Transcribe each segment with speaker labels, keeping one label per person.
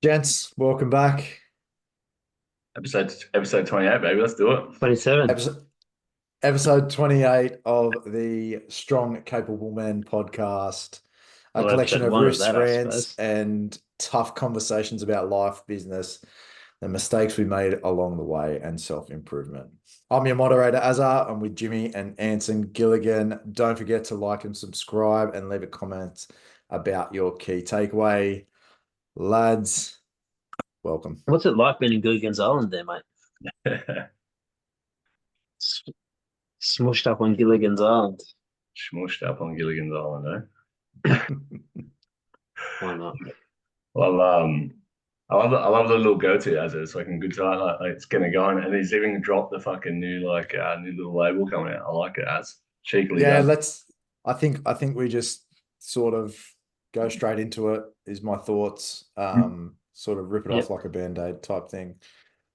Speaker 1: Gents, welcome back.
Speaker 2: Episode 28, baby. Let's do it.
Speaker 3: 27.
Speaker 1: Episode, episode 28 of the Strong Capable Men podcast, a
Speaker 3: Well,
Speaker 1: collection
Speaker 3: episode
Speaker 1: of
Speaker 3: one of
Speaker 1: riffs,
Speaker 3: that, I
Speaker 1: rants,
Speaker 3: suppose.
Speaker 1: and tough conversations about life, business, the mistakes we made along the way, and self-improvement. I'm your moderator, Azza. I'm with Jimmy and Anson Gilligan. Don't forget to like and subscribe and leave a comment about your key takeaway. Lads, welcome.
Speaker 3: What's it like being in Gilligan's Island there, mate? S- Smushed up on Gilligan's Island.
Speaker 2: Smushed up on Gilligan's Island, eh?
Speaker 3: Why not?
Speaker 2: Well, I love the little go-to as it's fucking good tonight. Like it's gonna go on, and he's even dropped the fucking new new little label coming out. I like it as cheekily
Speaker 1: Yeah,
Speaker 2: done.
Speaker 1: let's. I think we just sort of go straight into it. Is my thoughts. Sort of rip it off
Speaker 3: Yep.
Speaker 1: like a band-aid type thing.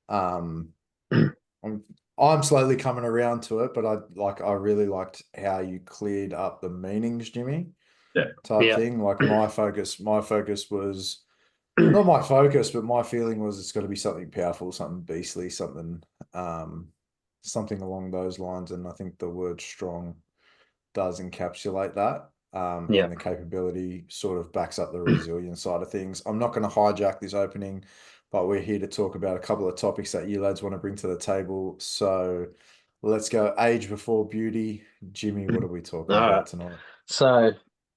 Speaker 1: Um, I'm I'm slowly coming around to it, but I really liked how you cleared up the meanings, Jimmy,
Speaker 2: Yeah,
Speaker 1: type
Speaker 3: Yeah.
Speaker 1: thing. Like my focus was not my focus, but my feeling was it's got to be something powerful, something beastly, um, something along those lines. And I think the word strong does encapsulate that.
Speaker 3: Yeah.
Speaker 1: And the capability sort of backs up the resilience side of things. I'm not going to hijack this opening, but we're here to talk about a couple of topics that you lads want to bring to the table. So let's go age before beauty. Jimmy, what are we
Speaker 3: All
Speaker 1: talking
Speaker 3: right.
Speaker 1: about tonight?
Speaker 3: So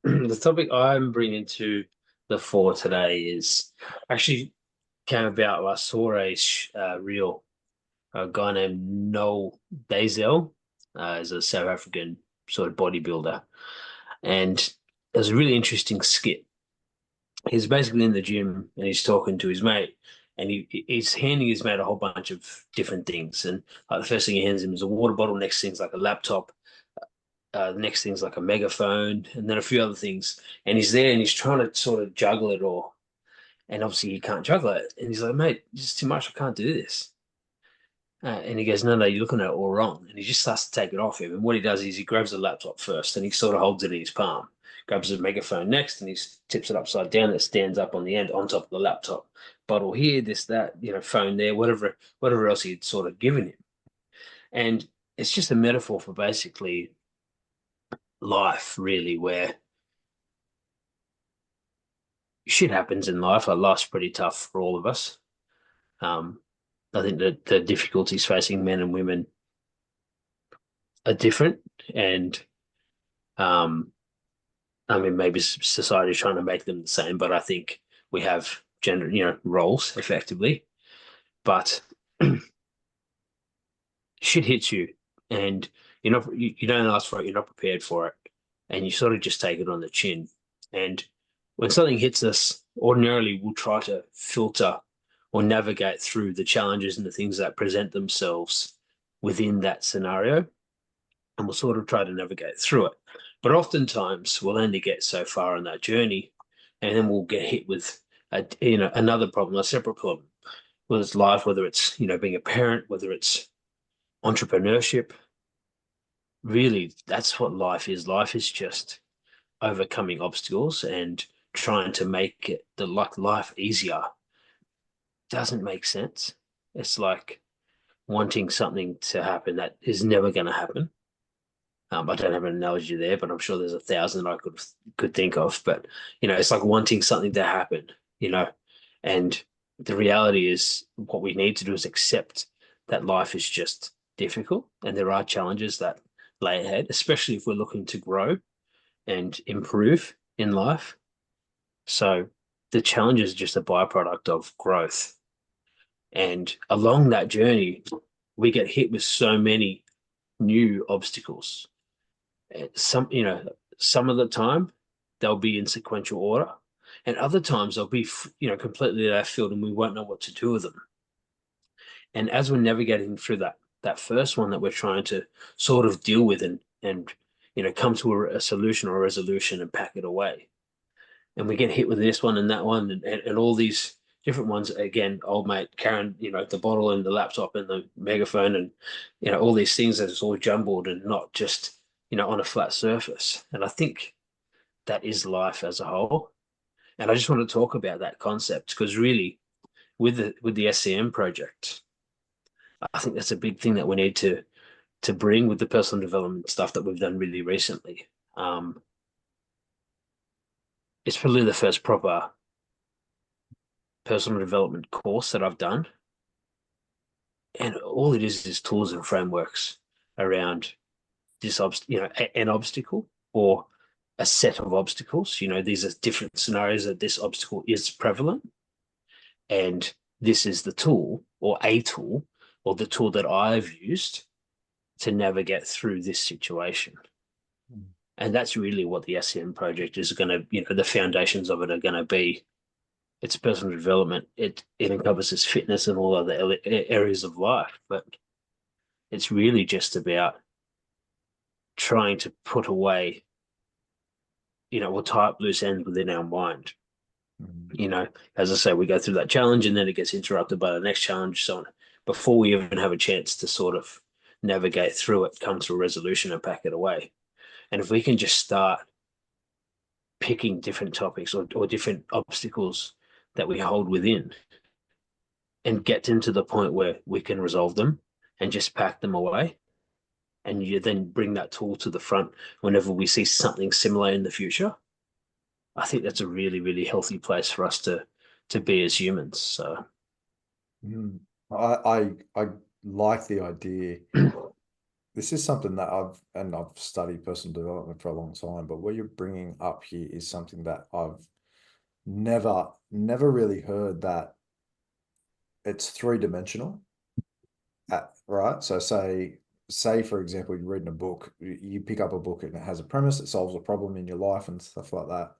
Speaker 3: the topic I'm bringing to the fore today is actually came about. I saw a reel, a guy named Noel Dazel, is a South African sort of bodybuilder, and it was a really interesting skit. He's basically in the gym and he's talking to his mate, and he's handing his mate a whole bunch of different things. And like the first thing he hands him is a water bottle. Next thing's like a laptop. The next thing's like a megaphone, and then a few other things. And he's there and he's trying to sort of juggle it all. And obviously he can't juggle it. And he's like, mate, this is too much. I can't do this. And he goes, no, you're looking at it all wrong. And he just starts to take it off him. And what he does is he grabs the laptop first and he sort of holds it in his palm, grabs the megaphone next, and he tips it upside down. It stands up on the end on top of the laptop. Bottle here, this, that, phone there, whatever else he'd sort of given him. And it's just a metaphor for basically life, really, where shit happens in life. Like life's pretty tough for all of us. Um, I think that the difficulties facing men and women are different, and um, I mean, maybe society's trying to make them the same, but I think we have gender, roles effectively. But shit hits you, and you don't ask for it. You're not prepared for it, and you sort of just take it on the chin. And when something hits us, ordinarily we'll try to filter or navigate through the challenges and the things that present themselves within that scenario, and we'll sort of try to navigate through it. But oftentimes we'll only get so far on that journey, and then we'll get hit with another problem, a separate problem, whether it's life, whether it's being a parent, whether it's entrepreneurship. Really, that's what life is. Life is just overcoming obstacles and trying to make the life easier. Doesn't make sense. It's like wanting something to happen that is never going to happen. I don't have an analogy there, but I'm sure there's a thousand I could think of. But it's like wanting something to happen, you know, and the reality is what we need to do is accept that life is just difficult and there are challenges that lay ahead, especially if we're looking to grow and improve in life. So the challenge is just a byproduct of growth. And along that journey, we get hit with so many new obstacles. Some of the time they'll be in sequential order, and other times they'll be completely left field, and we won't know what to do with them. And as we're navigating through that first one that we're trying to sort of deal with and come to a solution or a resolution and pack it away, and we get hit with this one and that one and all these different ones again. Old mate Karen, the bottle and the laptop and the megaphone and all these things that is all jumbled and not just on a flat surface. And I think that is life as a whole. And I just want to talk about that concept because really, with the SCM project, I think that's a big thing that we need to bring with the personal development stuff that we've done really recently. It's probably the first proper personal development course that I've done, and all it is tools and frameworks around this an obstacle or a set of obstacles. These are different scenarios that this obstacle is prevalent, and this is the tool or a tool or the tool that I've used to navigate through this situation. And that's really what the SCM project is going to, the foundations of it are going to be. It's personal development. It encompasses fitness and all other areas of life, but it's really just about trying to put away, we'll tie up loose ends within our mind. As I say, we go through that challenge and then it gets interrupted by the next challenge, so on, before we even have a chance to sort of navigate through it, come to a resolution and pack it away. And if we can just start picking different topics or different obstacles that we hold within and get them to the point where we can resolve them and just pack them away, and you then bring that tool to the front whenever we see something similar in the future, I think that's a really, really healthy place for us to be as humans. So
Speaker 1: I like the idea. This is something that I've studied personal development for a long time, but what you're bringing up here is something that I've never really heard, that it's three-dimensional, right? So say for example, you're reading a book, you pick up a book and it has a premise, it solves a problem in your life and stuff like that.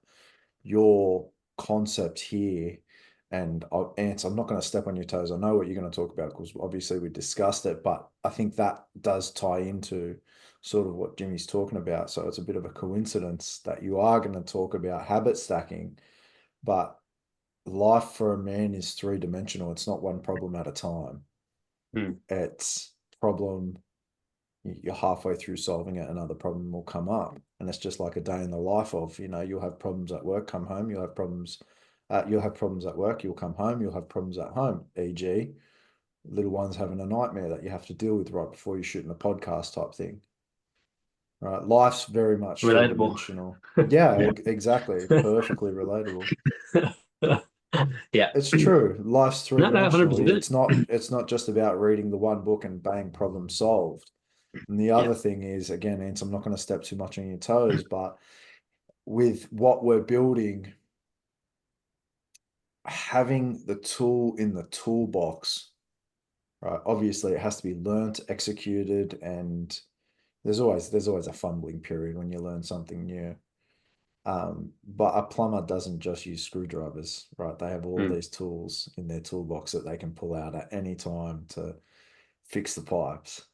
Speaker 1: Your concept here, and Ants, I'm not going to step on your toes. I know what you're going to talk about because obviously we discussed it, but I think that does tie into sort of what Jimmy's talking about. So it's a bit of a coincidence that you are going to talk about habit stacking, but life for a man is three-dimensional. It's not one problem at a time. It's problem, you're halfway through solving it, another problem will come up, and it's just like a day in the life of, you'll have problems at work, come home, you'll have problems at work, you'll come home, you'll have problems at home, e.g. little ones having a nightmare that you have to deal with right before you're shooting a podcast type thing, right? Life's very much three-dimensional. Yeah, exactly. Perfectly relatable.
Speaker 3: Yeah,
Speaker 1: it's true. Life's three-dimensional.
Speaker 3: 100%.
Speaker 1: It's not just about reading the one book and bang, problem solved. And the other thing is, again, Ants, I'm not going to step too much on your toes, but with what we're building, having the tool in the toolbox, right? Obviously, it has to be learnt, executed, and there's always a fumbling period when you learn something new. But a plumber doesn't just use screwdrivers, right? They have all these tools in their toolbox that they can pull out at any time to fix the pipes.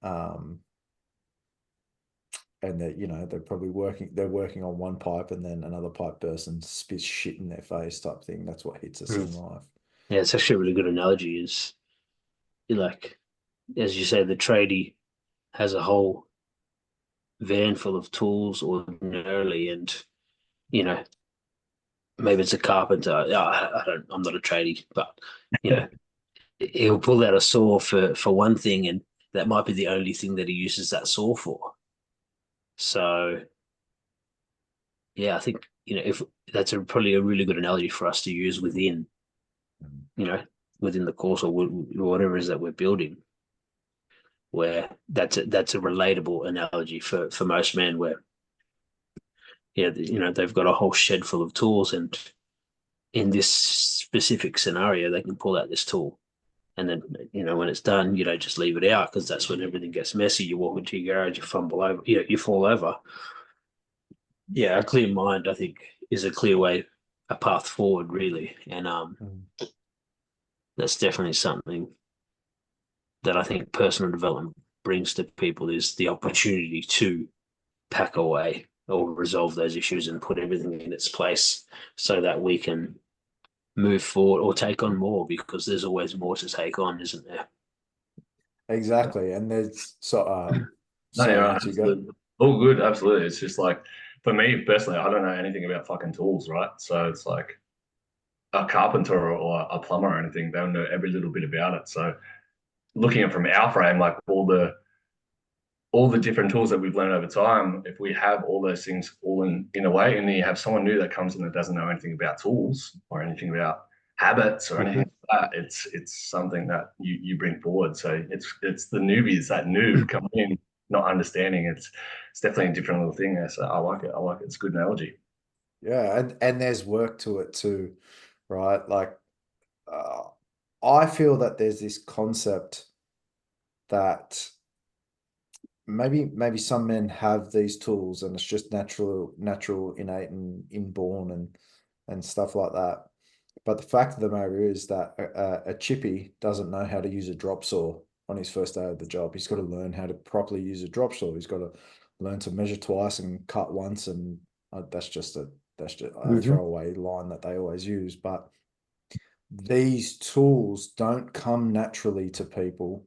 Speaker 1: And they're probably working on one pipe and then another pipe bursts and spits shit in their face type thing. That's what hits us in life.
Speaker 3: Yeah, it's actually a really good analogy. Is like, as you say, the tradie has a whole van full of tools ordinarily, and maybe it's a carpenter. I'm not a tradie, but he'll pull out a saw for one thing, and that might be the only thing that he uses that saw for. So yeah, I think if that's probably a really good analogy for us to use within the course or whatever it is that we're building, where that's a relatable analogy for most men, where they've got a whole shed full of tools, and in this specific scenario they can pull out this tool, and then when it's done, you don't just leave it out, because that's when everything gets messy. You walk into your garage, you fumble over, you fall over. Yeah, a clear mind, I think, is a clear way, a path forward, really. And that's definitely something that I think personal development brings to people, is the opportunity to pack away or resolve those issues and put everything in its place so that we can move forward or take on more, because there's always more to take on, isn't there?
Speaker 1: Exactly. And there's
Speaker 2: all good, absolutely. It's just like for me personally, I don't know anything about fucking tools, right? So it's like a carpenter or a plumber or anything, they'll know every little bit about it. So looking at from our frame, like all the different tools that we've learned over time, if we have all those things all in a way, and then you have someone new that comes in that doesn't know anything about tools or anything about habits or anything like that, it's something that you bring forward. So it's the newbies, that noob coming in, not understanding. It's definitely a different little thing there. So I like it. I like it. It's a good analogy.
Speaker 1: Yeah, and there's work to it too, right? Like, I feel that there's this concept that maybe some men have these tools and it's just natural, innate, and inborn and stuff like that. But the fact of the matter is that a chippy doesn't know how to use a drop saw on his first day of the job. He's got to learn how to properly use a drop saw. He's got to learn to measure twice and cut once, and that's just a throwaway line that they always use. But these tools don't come naturally to people.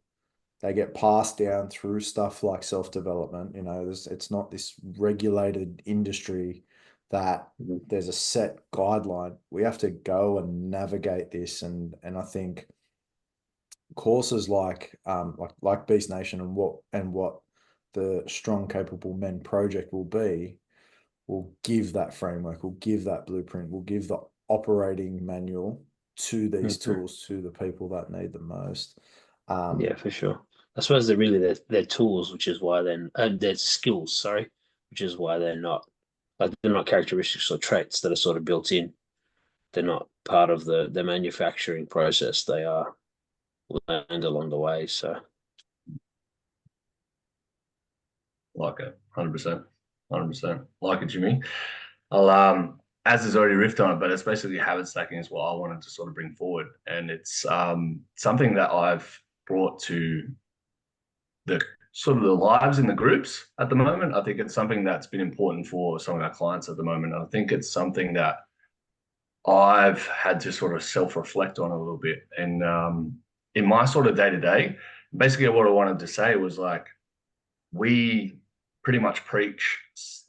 Speaker 1: They get passed down through stuff like self-development. It's not this regulated industry that there's a set guideline. We have to go and navigate this, and I think courses like Beast Nation and what the Strong Capable Men project will give that framework, will give that blueprint, will give the operating manual to these tools to the people that need them most.
Speaker 3: Yeah, for sure. I suppose they're really their tools, which is why then their skills, sorry, which is why they're not characteristics or traits that are sort of built in. They're not part of the manufacturing process. They are learned along the way. So
Speaker 2: Like it, 100%, 100%. Like it, Jimmy. I'll as has already riffed on it, but it's basically habit stacking is what I wanted to sort of bring forward, and it's something that I've brought to the sort of the lives in the groups at the moment. I think it's something that's been important for some of our clients at the moment. I think it's something that I've had to sort of self-reflect on a little bit, and in my sort of day to day, basically what I wanted to say was like, we pretty much preach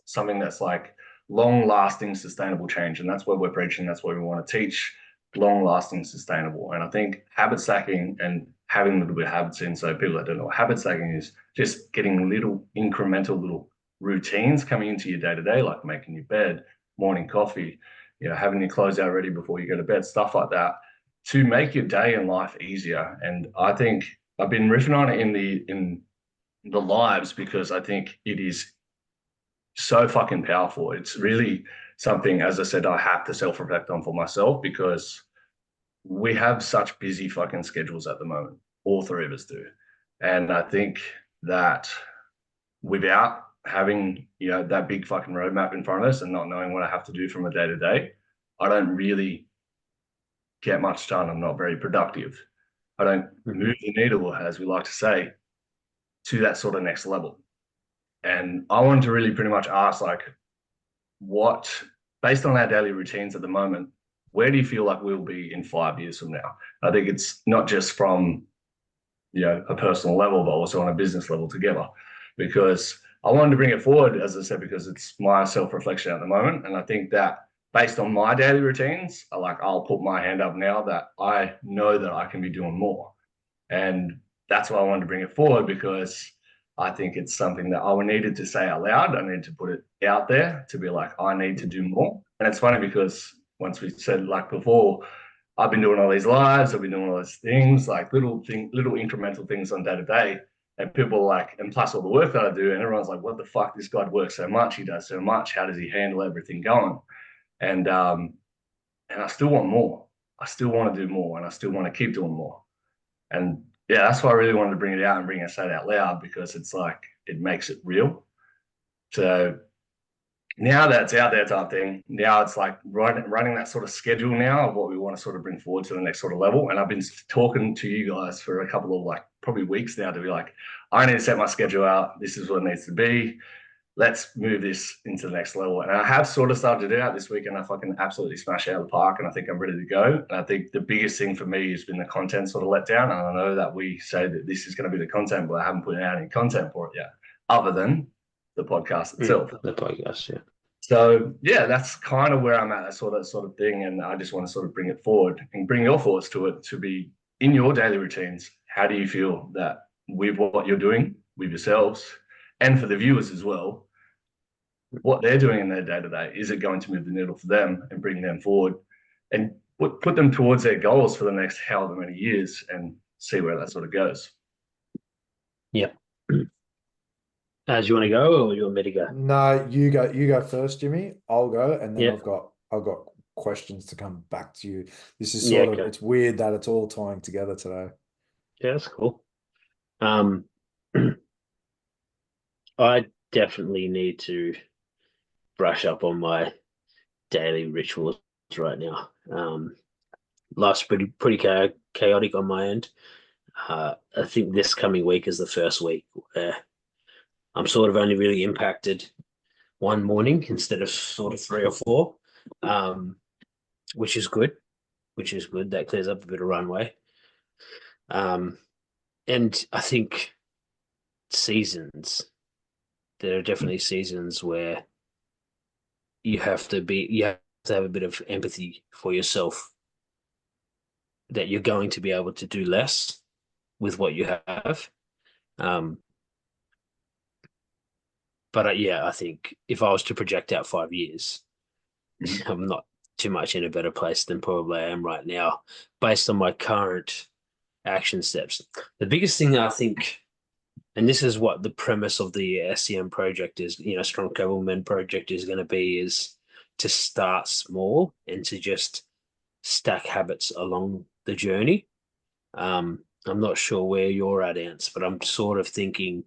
Speaker 2: something that's like long-lasting, sustainable change, and that's what we're preaching. That's what we want to teach: long-lasting, sustainable. And I think habit stacking and having a little bit of habits in. So people that don't know what habit stacking is, just getting little incremental little routines coming into your day to day, like making your bed, morning coffee, having your clothes out ready before you go to bed, stuff like that, to make your day and life easier. And I think I've been riffing on it in the lives because I think it is so fucking powerful. It's really something, as I said, I have to self-reflect on for myself, because we have such busy fucking schedules at the moment. All three of us do. And I think that without having, that big fucking roadmap in front of us and not knowing what I have to do from a day to day, I don't really get much done. I'm not very productive. I don't move the needle, as we like to say, to that sort of next level. And I wanted to really pretty much ask, like, what, based on our daily routines at the moment, where do you feel like we'll be in 5 years from now? I think it's not just from, a personal level, but also on a business level together, because I wanted to bring it forward, as I said, because it's my self-reflection at the moment. And I think that based on my daily routines, I'll put my hand up now that I know that I can be doing more. And that's why I wanted to bring it forward, because I think it's something that I needed to say out loud. I need to put it out there to be like, I need to do more. And it's funny because once we said, like before, I've been doing all these lives, I've been doing all these things, like little incremental things on day to day. And people are like, and plus all the work that I do, and everyone's like, what the fuck? This guy works so much, he does so much. How does he handle everything going? And I still want more. I still want to do more, and I still want to keep doing more. And yeah, that's why I really wanted to bring it out and say it out loud, because it's like, it makes it real. So now that it's out there type thing, now it's like running that sort of schedule now of what we want to sort of bring forward to the next sort of level. And I've been talking to you guys for a couple of probably weeks now to be like, I need to set my schedule out. This is what it needs to be. Let's move this into the next level. And I have sort of started to do that this week, and I fucking absolutely smash out of the park, and I think I'm ready to go. And I think the biggest thing for me has been the content sort of let down. And I know that we say that this is going to be the content, but I haven't put out any content for it yet, other than the podcast itself.
Speaker 3: The podcast, yeah.
Speaker 2: So yeah, that's kind of where I'm at, that sort of thing, and I just want to sort of bring it forward and bring your thoughts to it to be in your daily routines. How do you feel that with what you're doing with yourselves, and for the viewers as well, what they're doing in their day to day, is it going to move the needle for them and bring them forward, and put them towards their goals for the next however many years, and see where that sort of goes.
Speaker 3: Yeah. Do you want to go or you want me to go?
Speaker 1: No, you go first, Jimmy. I'll go, and then
Speaker 3: Yeah.
Speaker 1: I've got questions to come back to you. This is
Speaker 3: Yeah.
Speaker 1: sort of,
Speaker 3: Okay.
Speaker 1: it's weird that it's all tying together today.
Speaker 3: Yeah, that's cool. Um, I definitely need to brush up on my daily rituals right now. Life's pretty chaotic on my end. I think this coming week is the first week where I'm sort of only really impacted one morning instead of sort of three or four, um, which is good. Which is good. That clears up a bit of runway. Um, and I think seasons. There are definitely seasons where you have to have a bit of empathy for yourself that you're going to be able to do less with what you have. Um, but yeah, I think if I was to project out 5 years, I'm not too much in a better place than probably I am right now, based on my current action steps. The biggest thing I think, and this is what the premise of the SCM project is, Strong Government project is going to be, is to start small and to just stack habits along the journey. I'm not sure where you're at, Ants, but I'm sort of thinking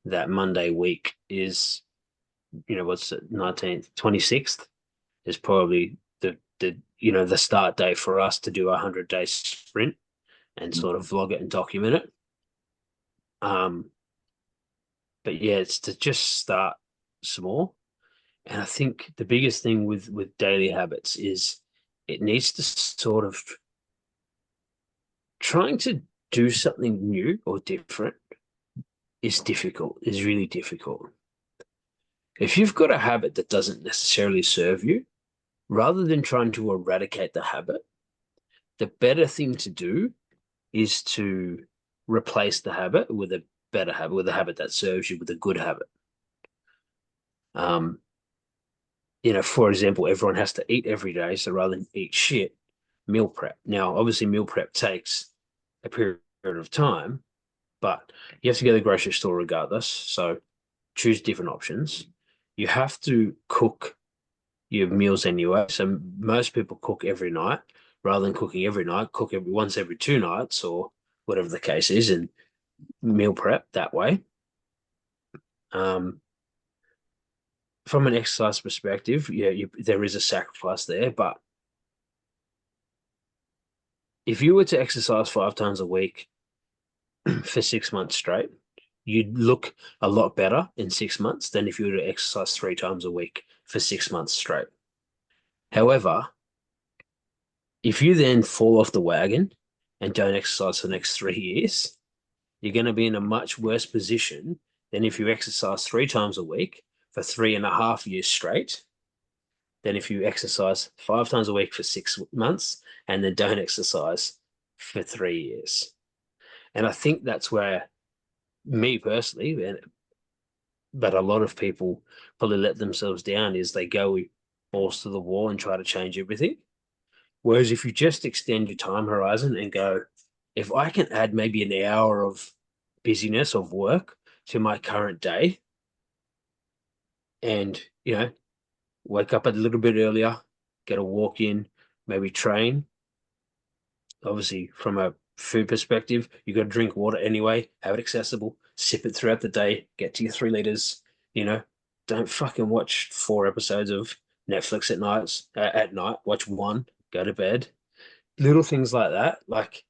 Speaker 3: that Monday week is, what's it, 19th, 26th is probably the start date for us to do a 100-day sprint and sort of vlog it and document it. But yeah, it's to just start small. And I think the biggest thing with daily habits is it needs to sort of trying to do something new or different is difficult, is really difficult. If you've got a habit that doesn't necessarily serve you, rather than trying to eradicate the habit, the better thing to do is to replace the habit with a better habit, with a habit that serves you, with a good habit. Um, for example, everyone has to eat every day, so rather than eat shit, meal prep. Now, obviously, meal prep takes a period of time, but you have to go to the grocery store regardless. So choose different options. You have to cook your meals anyway. So most people cook every night rather than cooking every night, cook once every 2 nights or whatever the case is, and meal prep that way. Um, from an exercise perspective, yeah, there is a sacrifice there, but if you were to exercise 5 times a week for 6 months straight, you'd look a lot better in 6 months than if you were to exercise 3 times a week for 6 months straight. However, if you then fall off the wagon and don't exercise for the next 3 years, you're going to be in a much worse position than if you exercise 3 times a week for 3.5 years straight, than if you exercise 5 times a week for 6 months and then don't exercise for 3 years. And I think that's where me personally, but a lot of people probably let themselves down, is they go balls to the wall and try to change everything. Whereas if you just extend your time horizon and go, if I can add maybe an hour of busyness of work to my current day and, wake up a little bit earlier, get a walk in, maybe train. Obviously, from a food perspective, you got to drink water anyway, have it accessible, sip it throughout the day, get to your 3 liters. Don't fucking watch 4 episodes of Netflix at night. Watch one, go to bed. Little things like that. Like,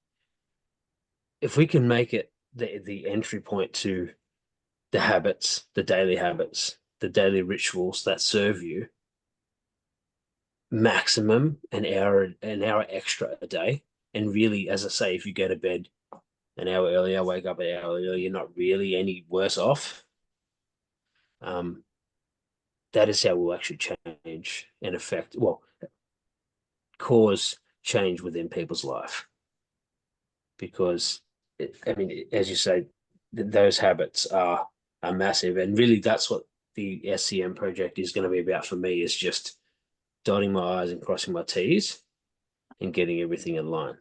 Speaker 3: if we can make it the entry point to the habits, the daily habits, the daily rituals that serve you, maximum an hour extra a day. And really, as I say, if you go to bed an hour earlier, wake up an hour earlier, you're not really any worse off. Um, that is how we'll actually change and affect, well, cause change within people's life. Because, I mean, as you say, those habits are massive. And really, that's what the SCM project is going to be about for me, is just dotting my I's and crossing my T's and getting everything in line.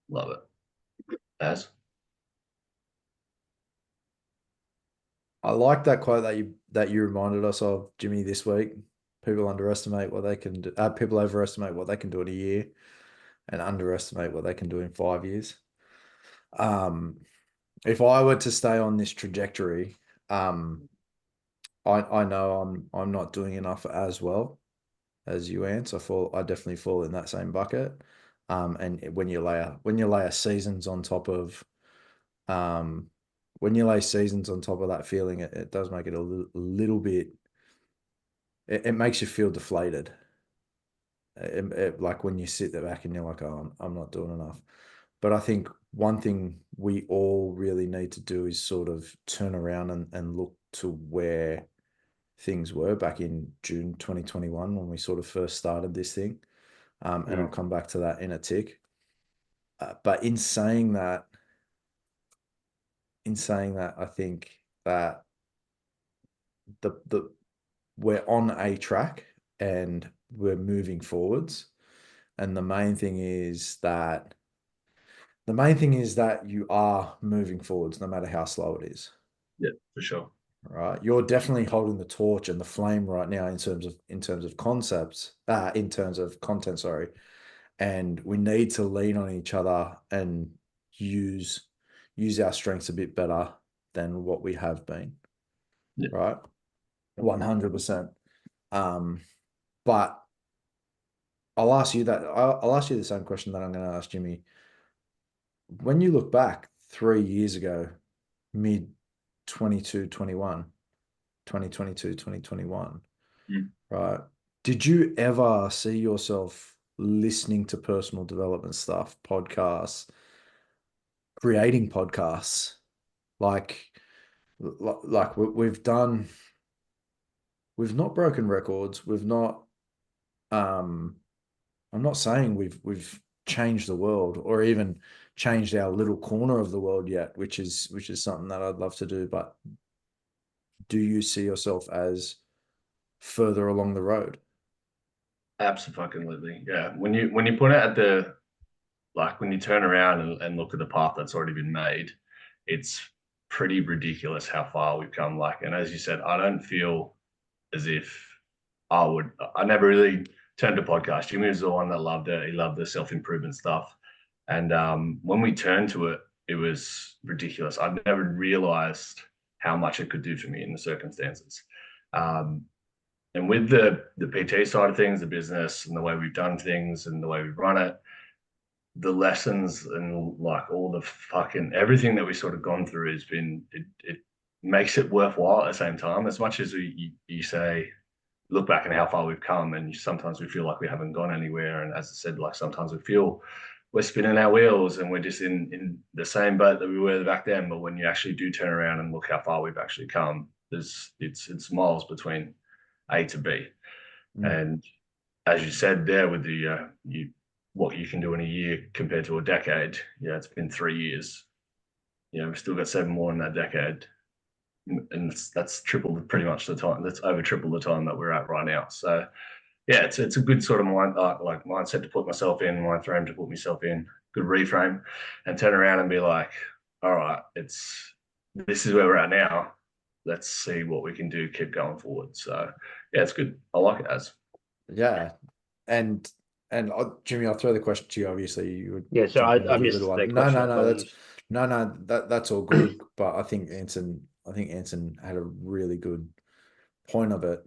Speaker 2: Love it. Az?
Speaker 1: I like that quote that you reminded us of, Jimmy, this week. People underestimate what they can do. People overestimate what they can do in a year, and underestimate what they can do in 5 years. If I were to stay on this trajectory, I know I'm not doing enough as well as you, Ants. I definitely fall in that same bucket. And when you layer seasons on top of when you lay seasons on top of that feeling, it does make it a little bit. It makes you feel deflated. Like when you sit there back and you're like, oh, I'm not doing enough. But I think one thing we all really need to do is sort of turn around and look to where things were back in June 2021 when we sort of first started this thing. And I'll come back to that in a tick. But in saying that, I think that the we're on a track and we're moving forwards. And the main thing is that you are moving forwards no matter how slow it is.
Speaker 2: Yeah, for sure.
Speaker 1: Right. You're definitely holding the torch and the flame right now in terms of concepts, in terms of content, sorry. And we need to lean on each other and use our strengths a bit better than what we have been.
Speaker 2: Yeah.
Speaker 1: Right. 100%. But I'll ask you the same question that I'm going to ask Jimmy. When you look back 3 years ago, mid 22, 21, 2022, 2021, right? Did you ever see yourself listening to personal development stuff, podcasts, creating podcasts? Like we've not broken records. We've not, I'm not saying we've changed the world or even changed our little corner of the world yet, which is something that I'd love to do. But do you see yourself as further along the road?
Speaker 2: Absolutely. Yeah. When you put it at the, like when you turn around and look at the path that's already been made, it's pretty ridiculous how far we've come. Like, and as you said, I don't feel as if I never really turned to podcast. Jimmy was the one that loved it. He loved the self-improvement stuff. And when we turned to it, it was ridiculous. I'd never realized how much it could do for me in the circumstances. And with the PT side of things, the business and the way we've done things and the way we run it, the lessons and like all the fucking everything that we've sort of gone through has been it makes it worthwhile at the same time. As much as you say, look back and how far we've come, and sometimes we feel like we haven't gone anywhere. And as I said, like sometimes we feel we're spinning our wheels and we're just in the same boat that we were back then. But when you actually do turn around and look how far we've actually come, it's miles between A to B. And as you said there with the what you can do in a year compared to a decade, yeah, it's been 3 years. You know, we've still got 7 more in that decade, and that's tripled pretty much the time. That's over triple the time that we're at right now. So yeah, it's a good sort of mindset to put myself in, mind frame to put myself in, good reframe, and turn around and be like, all right, this is where we're at now. Let's see what we can do. Keep going forward. So yeah, it's good. I like it. As
Speaker 1: Yeah, and Jimmy, I'll throw the question to you. Obviously, you would
Speaker 3: So
Speaker 1: jump in
Speaker 3: I
Speaker 1: with a
Speaker 3: missed
Speaker 1: little
Speaker 3: that
Speaker 1: one. No,
Speaker 3: question.
Speaker 1: no, no, that's all good. But I think Anson had a really good point of it.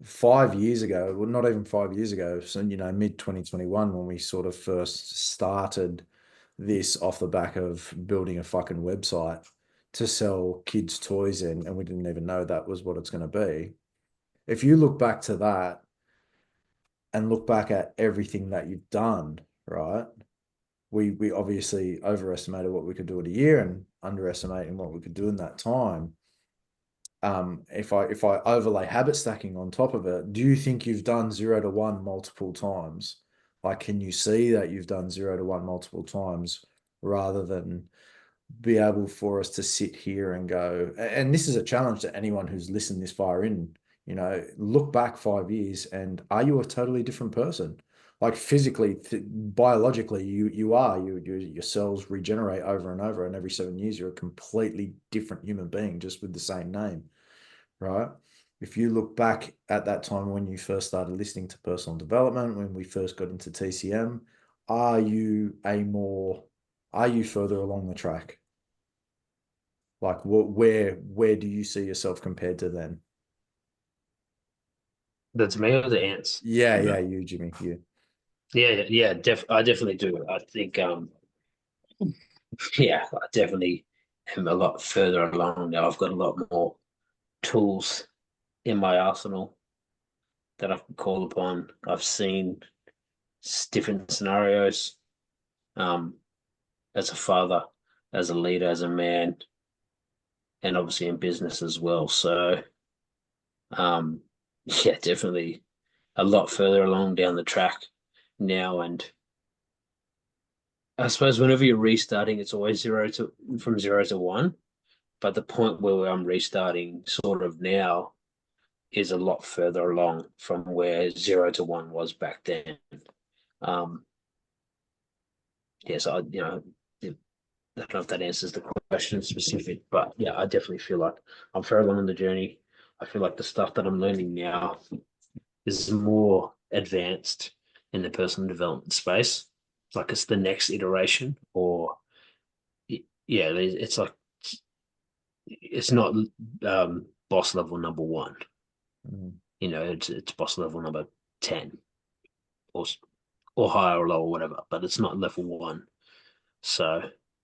Speaker 1: 5 years ago, well, not even 5 years ago, so mid 2021, when we sort of first started this off the back of building a fucking website to sell kids' toys in, and we didn't even know that was what it's going to be. If you look back to that and look back at everything that you've done, right? We obviously overestimated what we could do in a year and underestimating what we could do in that time. if I overlay habit stacking on top of it, do you think you've done 0 to 1 multiple times? Like, can you see that you've done 0 to 1 multiple times rather than be able for us to sit here and go, and this is a challenge to anyone who's listened this far in, look back 5 years and are you a totally different person? Like physically, biologically, you are, your cells regenerate over and over, and every 7 years, you're a completely different human being just with the same name, right? If you look back at that time when you first started listening to personal development, when we first got into TCM, are you are you further along the track? Like where do you see yourself compared to then?
Speaker 3: That's me or the ants?
Speaker 1: Yeah, you, Jimmy, you.
Speaker 3: Yeah. I definitely do. I think, yeah, I definitely am a lot further along now. I've got a lot more tools in my arsenal that I can call upon. I've seen different scenarios, um, as a father, as a leader, as a man, and obviously in business as well. So, um, yeah, definitely a lot further along down the track now. And I suppose whenever you're restarting, it's always from 0 to 1. But the point where I'm restarting sort of now is a lot further along from where 0 to 1 was back then. Um, yes, I don't know if that answers the question specific, but yeah, I definitely feel like I'm further along in the journey. I feel like the stuff that I'm learning now is more advanced in the personal development space. It's like it's the next iteration, or yeah, it's like it's not boss level number 1.
Speaker 1: Mm.
Speaker 3: It's boss level number 10, or or higher or lower, or whatever. But it's not level 1. So,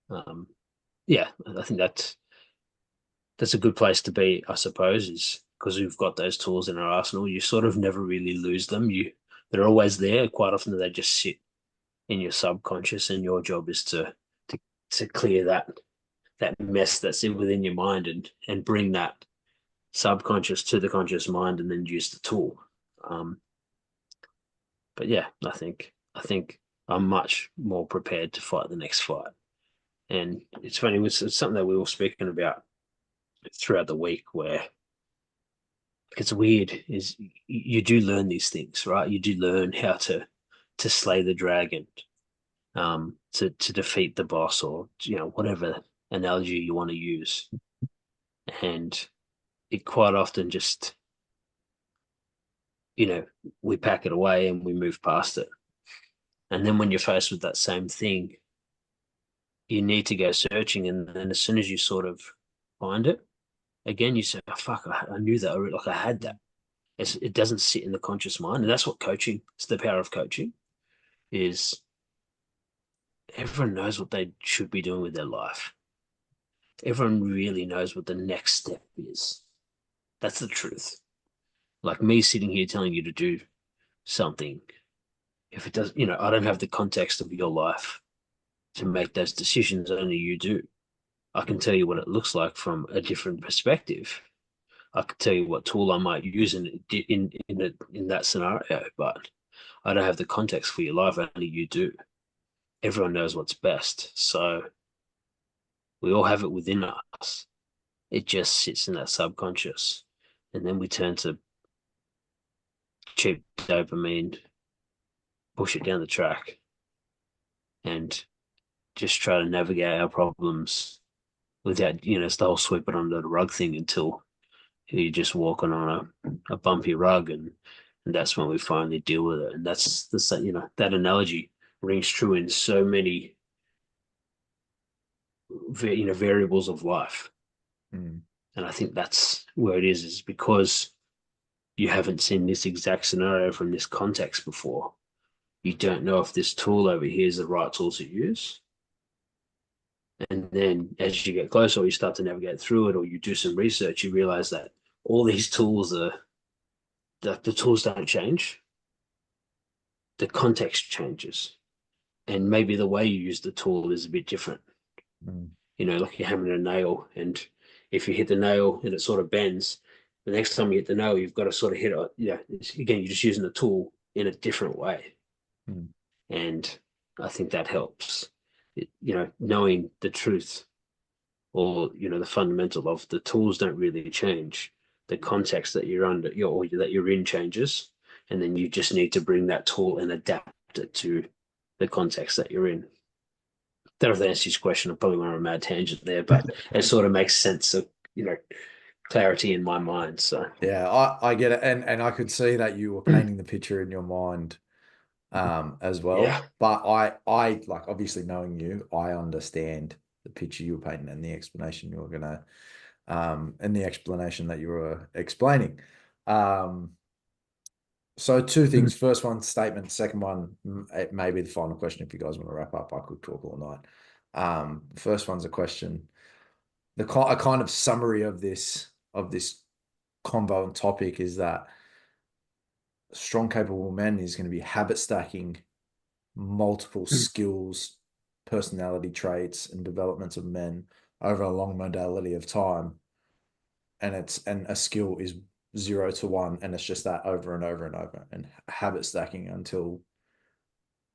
Speaker 3: um, yeah, I think that's a good place to be, I suppose, is because we've got those tools in our arsenal. You sort of never really lose them. They're always there. Quite often they just sit in your subconscious, and your job is to to clear that mess that's within your mind, and bring that subconscious to the conscious mind, and then use the tool. But yeah, I think I'm much more prepared to fight the next fight. And it's funny, it's something that we were speaking about throughout the week, where it's weird is you do learn these things, right? You do learn how to slay the dragon, to defeat the boss, or whatever analogy you want to use. And it quite often just, we pack it away and we move past it. And then when you're faced with that same thing, you need to go searching, and then as soon as you sort of find it again, you say, oh, fuck, I knew that, like I had that. It doesn't sit in the conscious mind. And that's what coaching, it's the power of coaching, is everyone knows what they should be doing with their life. Everyone really knows what the next step is. That's the truth. Like me sitting here telling you to do something, if it does, I don't have the context of your life to make those decisions, only you do. I can tell you what it looks like from a different perspective. I can tell you what tool I might use in that scenario, but I don't have the context for your life, only you do. Everyone knows what's best. So we all have it within us. It just sits in that subconscious. And then we turn to cheap dopamine, push it down the track, and just try to navigate our problems without, it's the whole sweep it under the rug thing, until you're just walking on a bumpy rug, and that's when we finally deal with it. And that's that analogy rings true in so many variables of life.
Speaker 1: Mm.
Speaker 3: And I think that's where it is because you haven't seen this exact scenario from this context before. You don't know if this tool over here is the right tool to use. And then as you get closer, or you start to navigate through it, or you do some research, you realize that all these tools the tools don't change. The context changes. And maybe the way you use the tool is a bit different.
Speaker 1: Mm.
Speaker 3: Like you're hammering a nail, and if you hit the nail and it sort of bends, the next time you hit the nail, you've got to sort of hit it. Again, you're just using the tool in a different way.
Speaker 1: Mm.
Speaker 3: And I think that helps. Knowing the truth, or the fundamental of the tools don't really change. The context that you're under, or that you're in, changes, and then you just need to bring that tool and adapt it to the context that you're in. That if that answers your question, I probably went on a mad tangent there, but it sort of makes sense of clarity in my mind. So
Speaker 1: Yeah, I get it, and I could see that you were painting the picture in your mind as well.
Speaker 3: yeah,
Speaker 1: But I like, obviously knowing you, I understand the picture you were painting and the explanation you were gonna and the explanation that you were explaining. So two things. First one, statement. Second one, it may be the final question. If you guys want to wrap up, I could talk all night. First one's a question. A kind of summary of this convo and topic is that strong, capable men is going to be habit stacking multiple skills, personality traits, and developments of men over a long modality of time. And a skill is 0 to 1, and it's just that over and over and over, and habit stacking until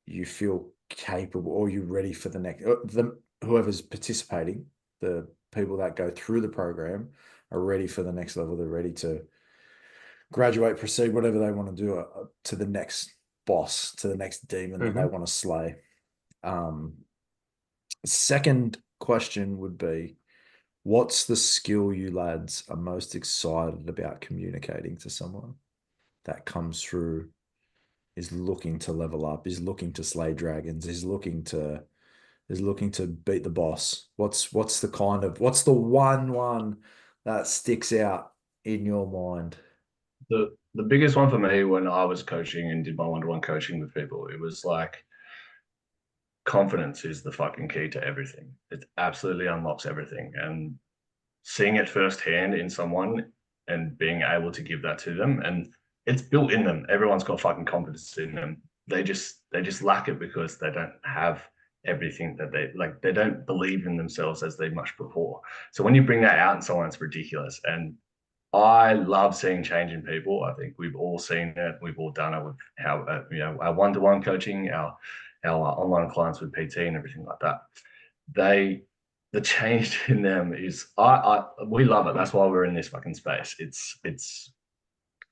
Speaker 1: you feel capable or you're ready for the next. Whoever's participating, the people that go through the program are ready for the next level. They're ready to graduate, proceed, whatever they want to do, to the next boss, to the next demon that they want to slay. Second question would be, what's the skill you lads are most excited about communicating to someone that comes through, is looking to level up, is looking to slay dragons, is looking to beat the boss? What's the one that sticks out in your mind?
Speaker 2: The biggest one for me when I was coaching and did my one-to-one coaching with people, it was like confidence is the fucking key to everything. It absolutely unlocks everything. And seeing it firsthand in someone and being able to give that to them, and it's built in them. Everyone's got fucking confidence in them. They just lack it because they don't have everything that they don't believe in themselves as they much before. So when you bring that out in someone, it's ridiculous. And I love seeing change in people. I think we've all seen it. We've all done it with how our one-to-one coaching, our online clients with PT and everything like that. The change in them is we love it. That's why we're in this fucking space. It's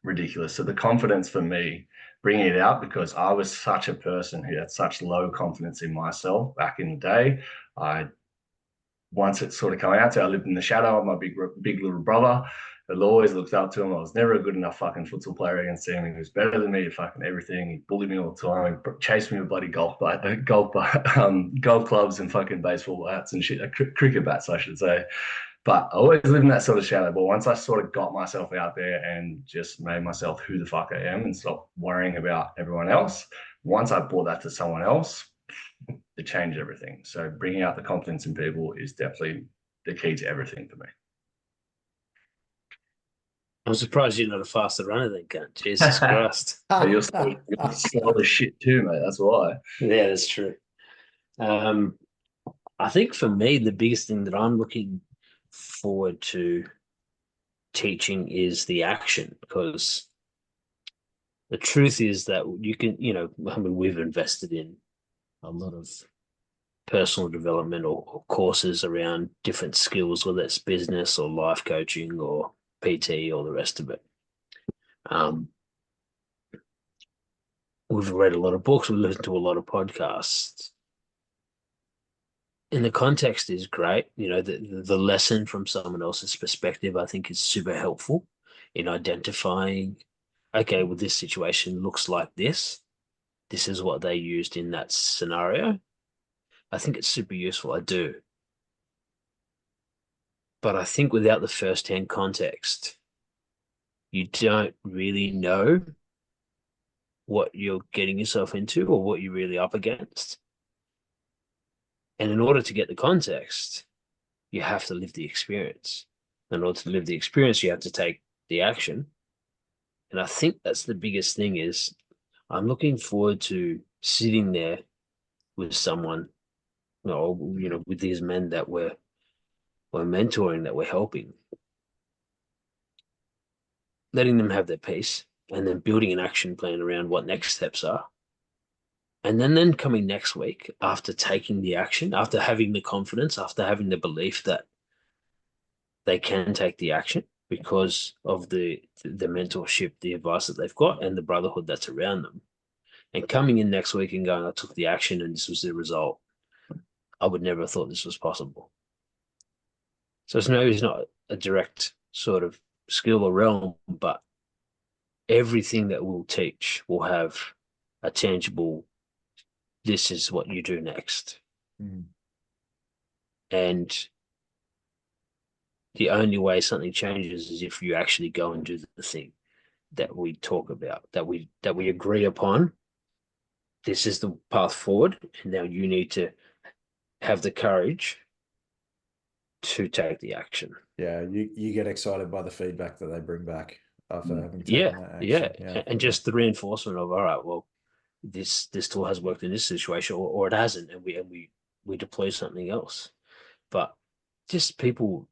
Speaker 2: ridiculous. So the confidence for me, bringing it out, because I was such a person who had such low confidence in myself back in the day. Once it sort of came out, so I lived in the shadow of my big little brother. I always looked up to him. I was never a good enough fucking futsal player against him. He was better than me at fucking everything. He bullied me all the time. He chased me with bloody golf clubs and fucking baseball bats and shit, cricket bats, I should say. But I always lived in that sort of shadow. But once I sort of got myself out there and just made myself who the fuck I am and stopped worrying about everyone else, once I brought that to someone else, it changed everything. So bringing out the confidence in people is definitely the key to everything for me.
Speaker 3: I'm surprised you're not a faster runner than Cunt. Jesus Christ.
Speaker 2: You're slow as shit too, mate. That's why.
Speaker 3: Yeah, that's true. I think for me, the biggest thing that I'm looking forward to teaching is the action, because the truth is that you can, we've invested in a lot of personal development or courses around different skills, whether it's business or life coaching or PT or the rest of it. We've read a lot of books, we've listened to a lot of podcasts. And the context is great. The lesson from someone else's perspective, I think, is super helpful in identifying, okay, well, this situation looks like this. This is what they used in that scenario. I think it's super useful. I do. But I think without the first-hand context, you don't really know what you're getting yourself into or what you're really up against. And in order to get the context, you have to live the experience. In order to live the experience, you have to take the action. And I think that's the biggest thing is I'm looking forward to sitting there with someone, with these men that we're mentoring, that we're helping, letting them have their piece, and then building an action plan around what next steps are. And then coming next week after taking the action, after having the confidence, after having the belief that they can take the action because of the mentorship, the advice that they've got, and the brotherhood that's around them. And coming in next week and going, I took the action and this was the result. I would never have thought this was possible. So it's maybe it's not a direct sort of skill or realm, but everything that we'll teach will have a tangible, this is what you do next.
Speaker 1: Mm.
Speaker 3: And the only way something changes is if you actually go and do the thing that we talk about, that we agree upon. This is the path forward, and now you need to have the courage to take the action.
Speaker 1: Yeah, you get excited by the feedback that they bring back after having
Speaker 3: Yeah,
Speaker 1: taken that action.
Speaker 3: yeah. And just the reinforcement of, all right, well, this tool has worked in this situation, or it hasn't, and we deploy something else. But just people,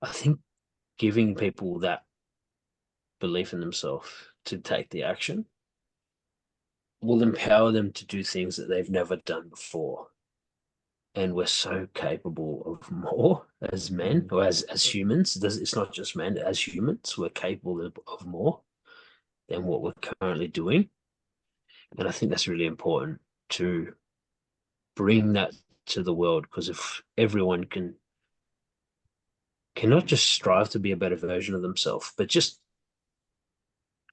Speaker 3: I think giving people that belief in themselves to take the action will empower them to do things that they've never done before. And we're so capable of more as men or as humans. It's not just men, as humans, we're capable of more than what we're currently doing. And I think that's really important to bring that to the world, because if everyone can not just strive to be a better version of themselves, but just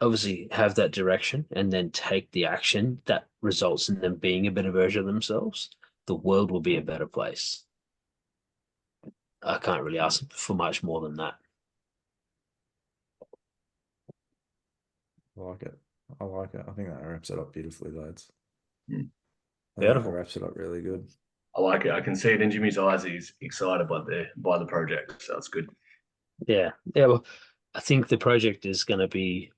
Speaker 3: obviously have that direction and then take the action that results in them being a better version of themselves, the world will be a better place. I can't really ask for much more than that.
Speaker 1: I like it. I like it. I think that wraps it up beautifully, lads.
Speaker 2: Mm.
Speaker 1: I think
Speaker 3: Beautiful.
Speaker 1: that wraps it up really good.
Speaker 2: I like it. I can see it in Jimmy's eyes. He's excited by the project. So it's good.
Speaker 3: Yeah. Well, I think the project is going to be.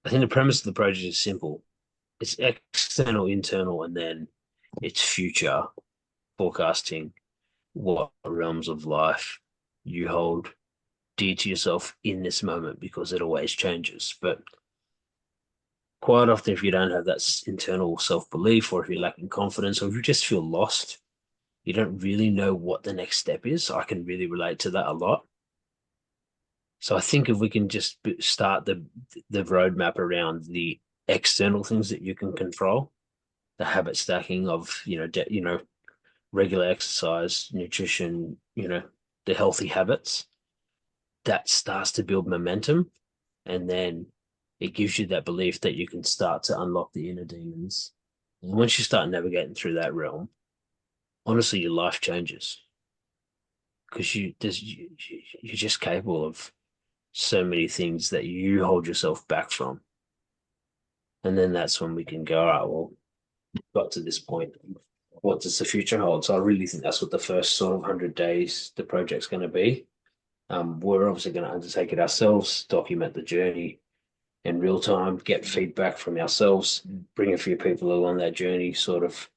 Speaker 3: I think the premise of the project is simple. It's external, internal, and then it's future forecasting. What realms of life you hold dear to yourself in this moment, because it always changes. But quite often, if you don't have that internal self belief, or if you're lacking confidence, or if you just feel lost, you don't really know what the next step is. I can really relate to that a lot. So I think if we can just start the roadmap around the external things that you can control, the habit stacking of regular exercise, nutrition, the healthy habits, that starts to build momentum, and then it gives you that belief that you can start to unlock the inner demons. And once you start navigating through that realm, honestly, your life changes, because you're just capable of so many things that you hold yourself back from. And then that's when we can go, all right, well, got to this point. What does the future hold? So I really think that's what the first sort of 100 days, the project's going to be. We're obviously going to undertake it ourselves, document the journey in real time, get feedback from ourselves, bring a few people along that journey, sort of,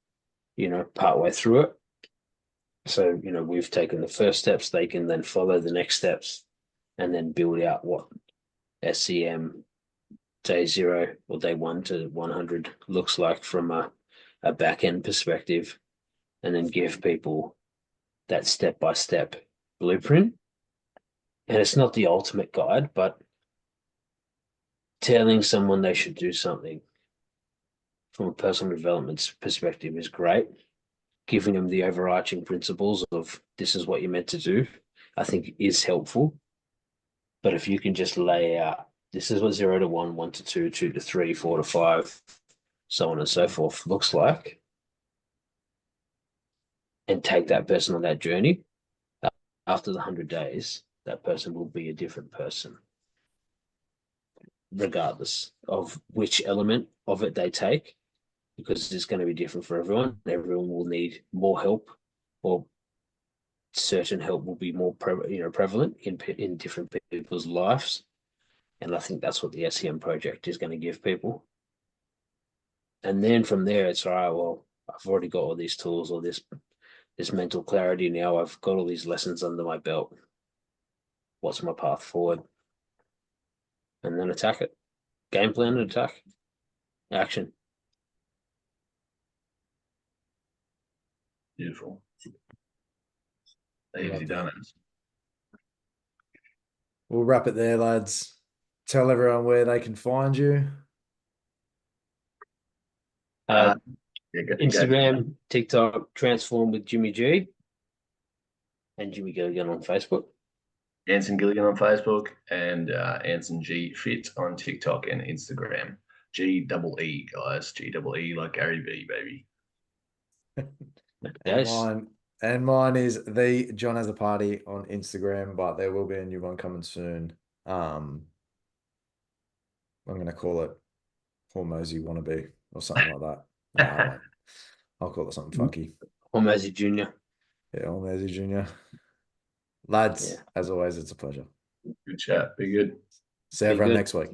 Speaker 3: part way through it. So, we've taken the first steps, they can then follow the next steps and then build out what SCM day 0 or day 1 to 100 looks like from a back end perspective, and then give people that step by step blueprint. And it's not the ultimate guide, but telling someone they should do something from a personal development perspective is great. Giving them the overarching principles of this is what you're meant to do, I think is helpful. But if you can just lay out, this is what 0 to 1, 1 to 2, 2 to 3, 4 to 5, so on and so forth looks like, and take that person on that journey, after the 100 days, that person will be a different person, regardless of which element of it they take, because it's going to be different for everyone. Everyone will need more help, or certain help will be more prevalent in different people's lives. And I think that's what the SEM project is going to give people. And then from there, it's all right, well, I've already got all these tools, or this mental clarity now. I've got all these lessons under my belt. what's my path forward, and then attack it. Game plan and attack. Action.
Speaker 2: Beautiful.
Speaker 1: Love
Speaker 2: Easy
Speaker 1: that.
Speaker 2: done it.
Speaker 1: We'll wrap it there, lads. Tell everyone where they can find you.
Speaker 2: Yeah, go.
Speaker 3: Instagram, TikTok, Transform with Jimmy G, and Jimmy Gilligan on Facebook.
Speaker 2: Anson Gilligan on Facebook and Anson G Fit on TikTok and Instagram. GEE, guys. GEE like Gary V, baby.
Speaker 3: Yes.
Speaker 1: And mine is the John Has a Party on Instagram, but there will be a new one coming soon. I'm gonna call it Hormozy Wannabe or something like that. No, I won't. I'll call it something funky.
Speaker 3: Hormozy Jr.
Speaker 1: Yeah, Hormozy Jr. Lads,
Speaker 3: Yeah.
Speaker 1: as always, it's a pleasure.
Speaker 2: Good chat. Be good.
Speaker 1: See
Speaker 3: Be
Speaker 1: everyone
Speaker 3: good.
Speaker 1: next week.